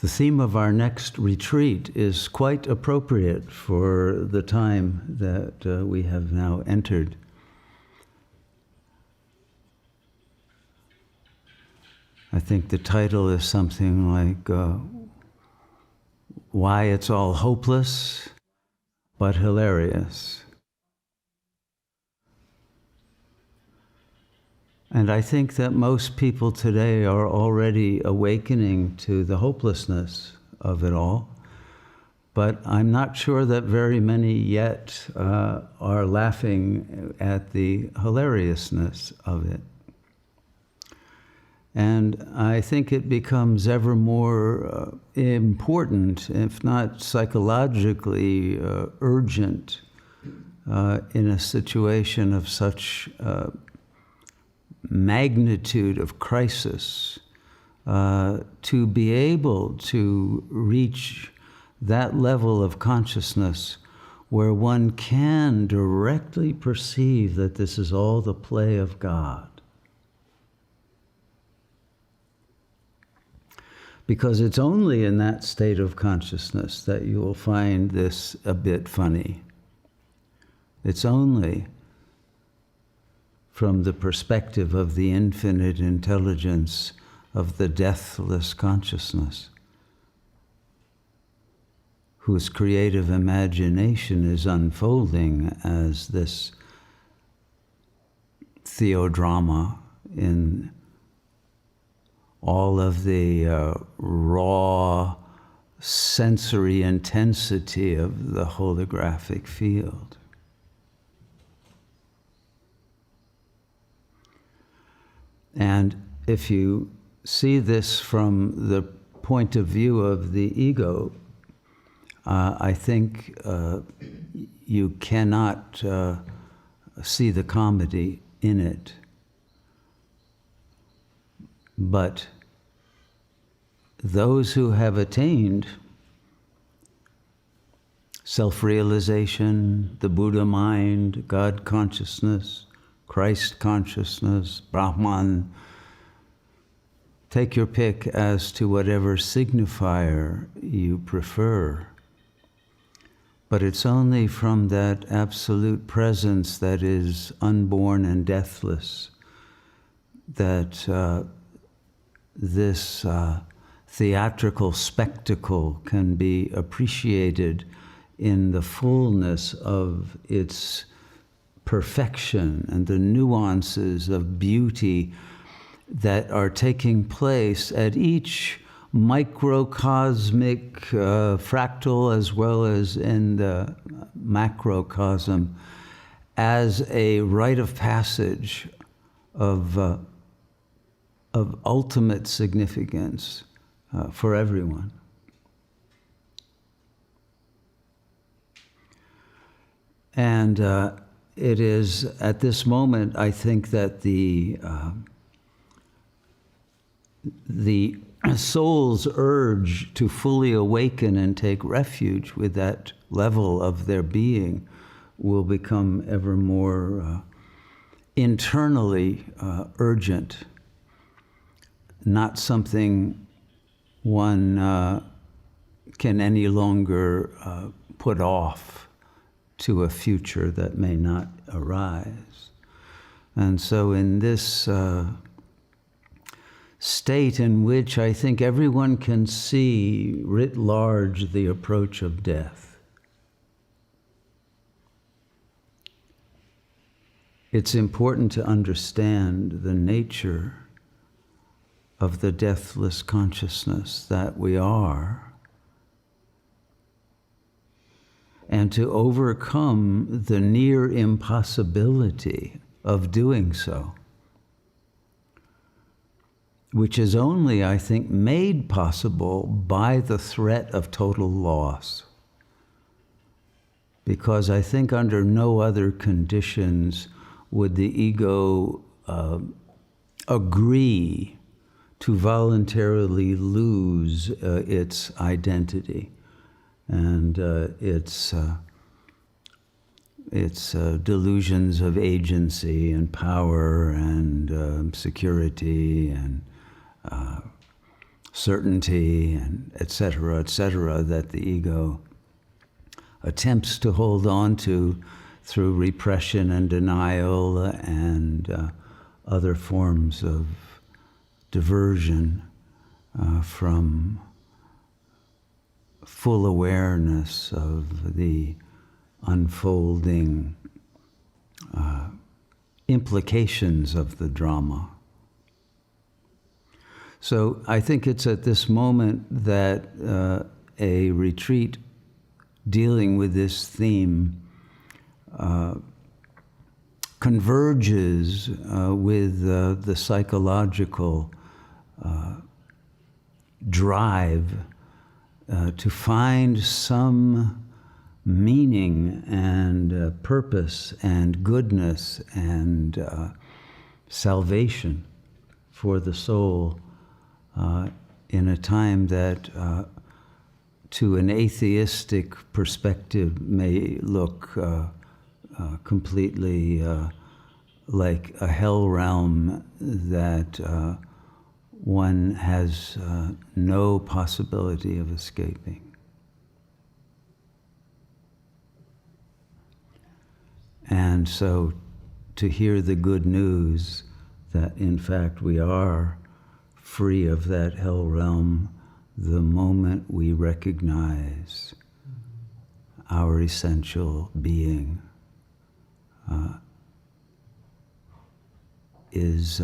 The theme of our next retreat is quite appropriate for the time that we have now entered. I think the title is something like Why It's All Hopeless but Hilarious. And I think that most people today are already awakening to the hopelessness of it all, but I'm not sure that very many yet are laughing at the hilariousness of it. And I think it becomes ever more important, if not psychologically urgent, in a situation of such magnitude of crisis, to be able to reach that level of consciousness where one can directly perceive that this is all the play of God. Because it's only in that state of consciousness that you will find this a bit funny. It's only from the perspective of the infinite intelligence of the deathless consciousness, whose creative imagination is unfolding as this theodrama in all of the raw sensory intensity of the holographic field. And if you see this from the point of view of the ego, I think you cannot see the comedy in it. But those who have attained self-realization, the Buddha mind, God consciousness, Christ consciousness, Brahman, take your pick as to whatever signifier you prefer. But it's only from that absolute presence that is unborn and deathless that this theatrical spectacle can be appreciated in the fullness of its perfection and the nuances of beauty that are taking place at each microcosmic fractal as well as in the macrocosm as a rite of passage of ultimate significance for everyone. And it is at this moment, I think, that the soul's urge to fully awaken and take refuge with that level of their being will become ever more internally urgent, not something one can any longer put off to a future that may not arise. And so in this state in which I think everyone can see writ large the approach of death, it's important to understand the nature of the deathless consciousness that we are, and to overcome the near impossibility of doing so, which is only, I think, made possible by the threat of total loss. Because I think under no other conditions would the ego agree to voluntarily lose its identity and its delusions of agency and power and security and certainty, and et cetera, that the ego attempts to hold on to through repression and denial and other forms of diversion from full awareness of the unfolding implications of the drama. So I think it's at this moment that a retreat dealing with this theme converges with the psychological drive to find some meaning and purpose and goodness and salvation for the soul in a time that to an atheistic perspective may look completely like a hell realm that one has no possibility of escaping. And so to hear the good news that in fact we are free of that hell realm the moment we recognize our essential being is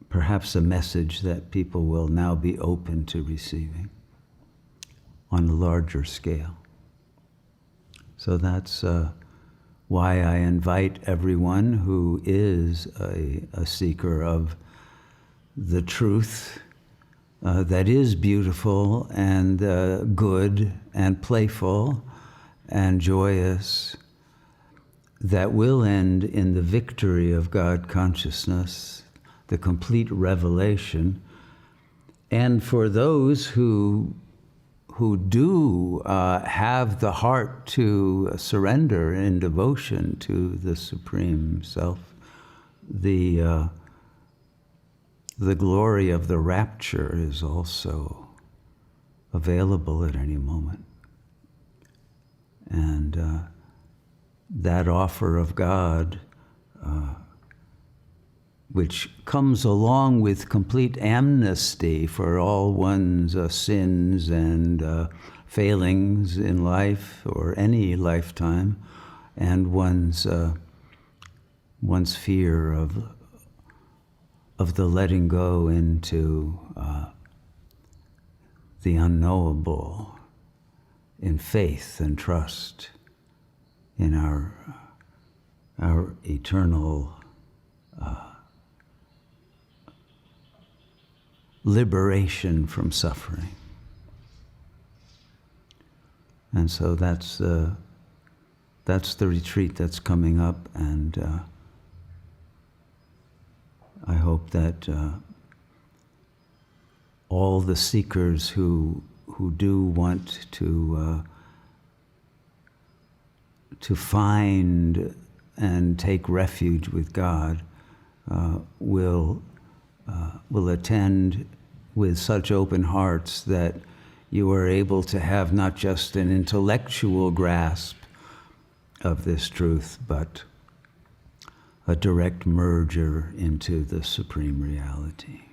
perhaps a message that people will now be open to receiving on a larger scale. So that's why I invite everyone who is a seeker of the truth that is beautiful and good and playful and joyous, that will end in the victory of God consciousness, the complete revelation. And for those who do have the heart to surrender in devotion to the Supreme Self, the glory of the rapture is also available at any moment. And that offer of God, which comes along with complete amnesty for all one's sins and failings in life or any lifetime, and one's fear of the letting go into the unknowable in faith and trust in our eternal liberation from suffering. And so that's the retreat that's coming up, and I hope that all the seekers who do want to find and take refuge with God will attend with such open hearts that you are able to have not just an intellectual grasp of this truth, but a direct merger into the supreme reality.